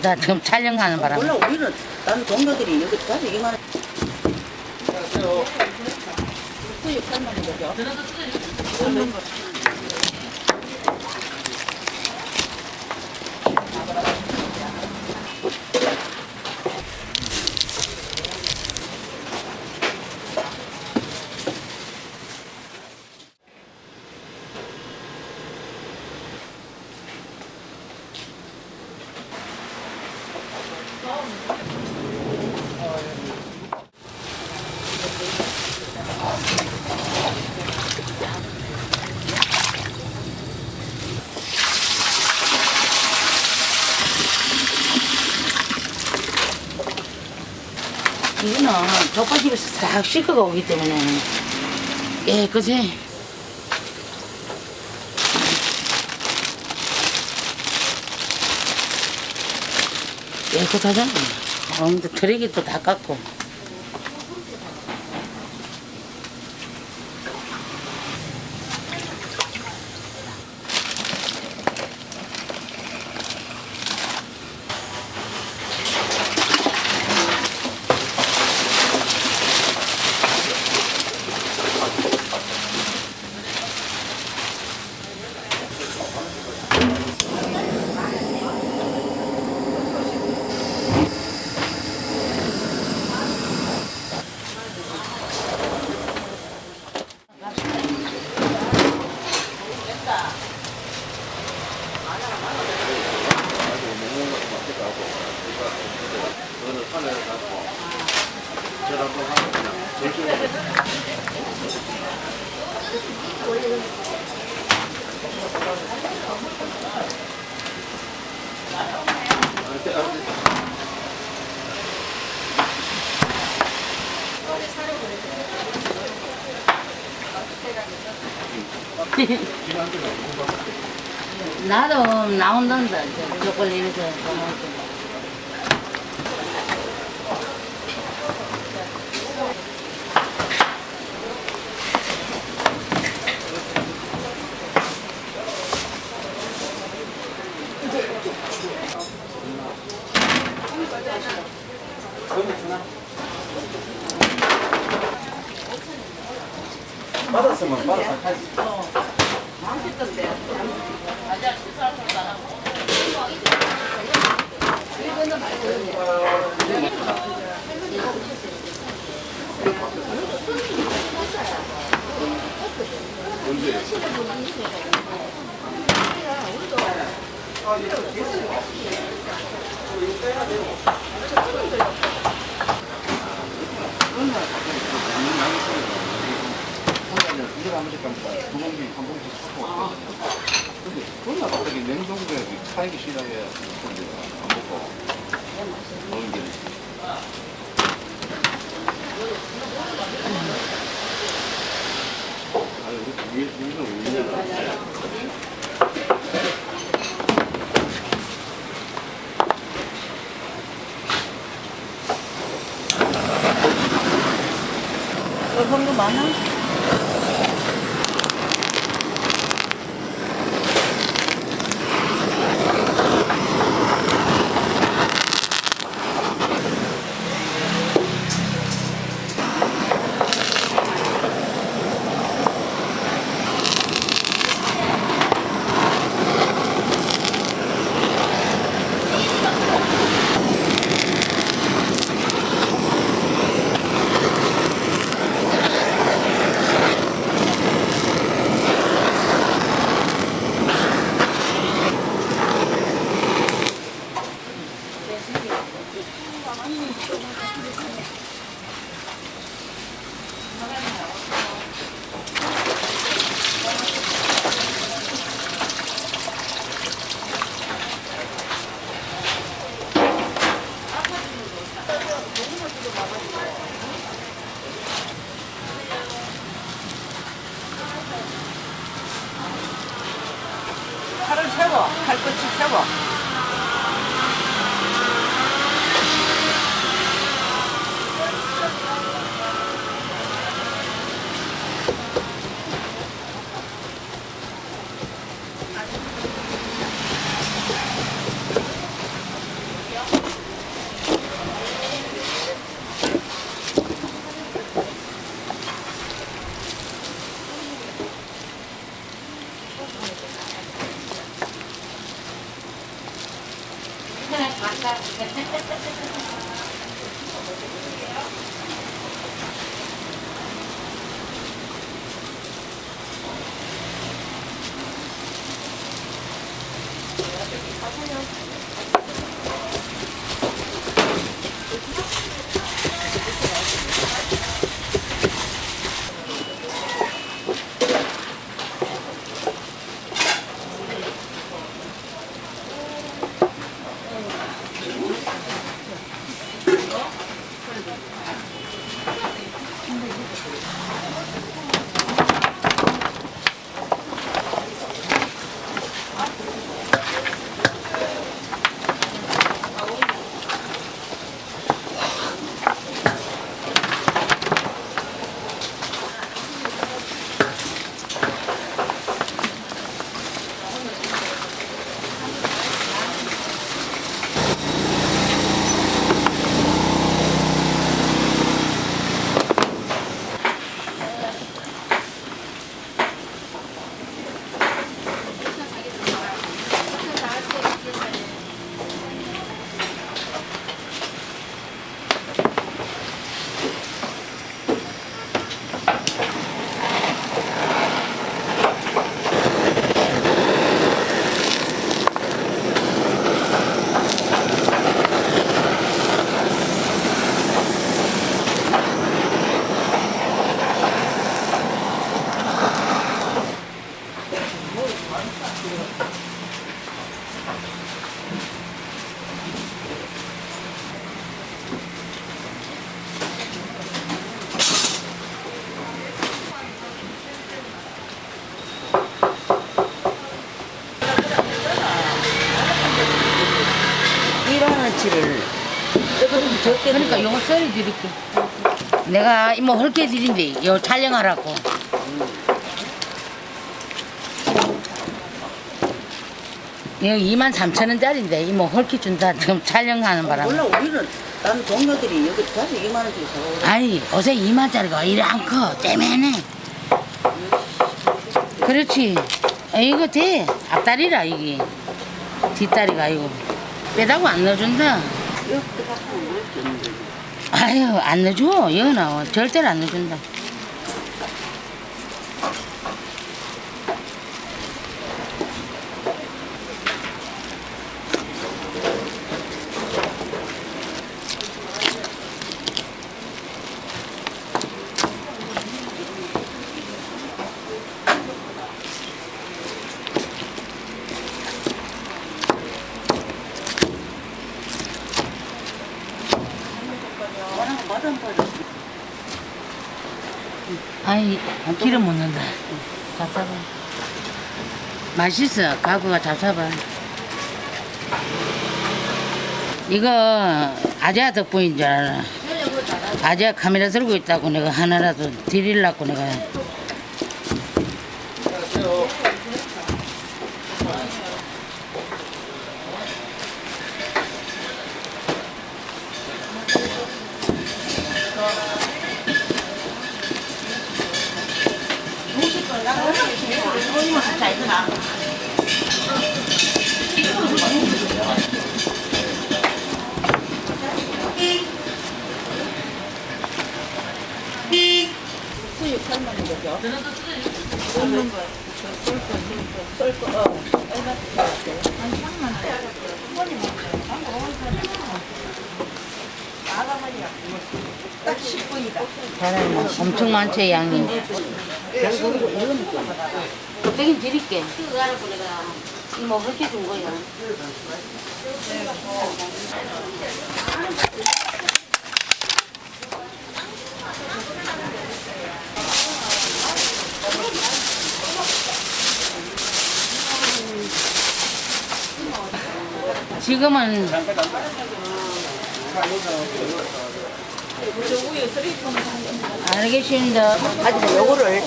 나 지금 촬영하는 바람에. 몰라 우리는 다른 동료들이 여기 가서 이만 수육 삶는 거죠. 이거는 족발집에서 싹 씻어가 오기 때문에 깨끗이. 깨끗하잖아. 근데 트레기도 다 깎고. 나도 나온단다. 족발 이래서. 받았으면 받아서 하지. 이걸 한 번씩 감고 두 공기 한 봉지 섞어. 근데 그러나 갑자기 냉동고에 차이기 시작해 안 먹고 먹는 게. 아니 우리 우리는 우리잖아. 그런 거 많아? 팔을 세워, 팔꿈치 세워. 그러니까 요거 썰이 드릴게. 내가 이모 헐게 드린대. 요 촬영하라고. 이거 23,000원짜리인데 이모 헐게 준다. 지금 촬영하는 바람에. 몰라 우리는 다른 동료들이 여기까지 2만 원짜리 사오고 아니 요새 2만짜리가 이래 안 커. 떼매네. 그렇지. 이거 돼. 앞다리라 이게. 뒷다리가 이거. 빼다고 안 넣어준다. 아유 안 넣어줘. 여나 절대로 안 넣어준다. 아니 기름 못 넣는다. 잡숴봐. 맛있어. 가구가 잡숴봐. 이거 아재야 덕분인 줄 알아. 아재야 카메라 들고 있다고 내가 하나라도 드리려고 내가. 수육 삶는 거죠? 딱 10분이다. 사람이 엄청 많지 양이. 껍데기 드릴게. 그거 알고 내가 이모 그렇게 준 거야. 지금은 알겠습니다. 아직 요거를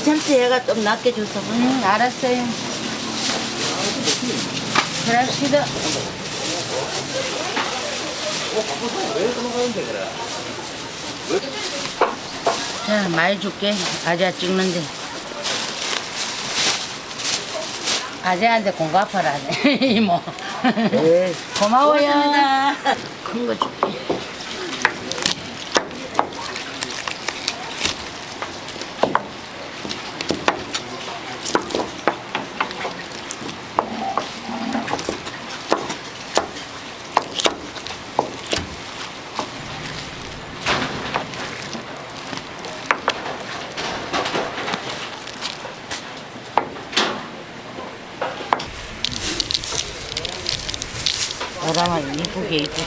참치해가 좀 낮게 줘서. 알았어요. 그럽시다. 자, 많이 줄게. 아재야 찍는데. 아재한테 공부 아파라. 이모. 네. 고마워요. 큰 거 줄게. 오랑아 이쁘게 이쁘지.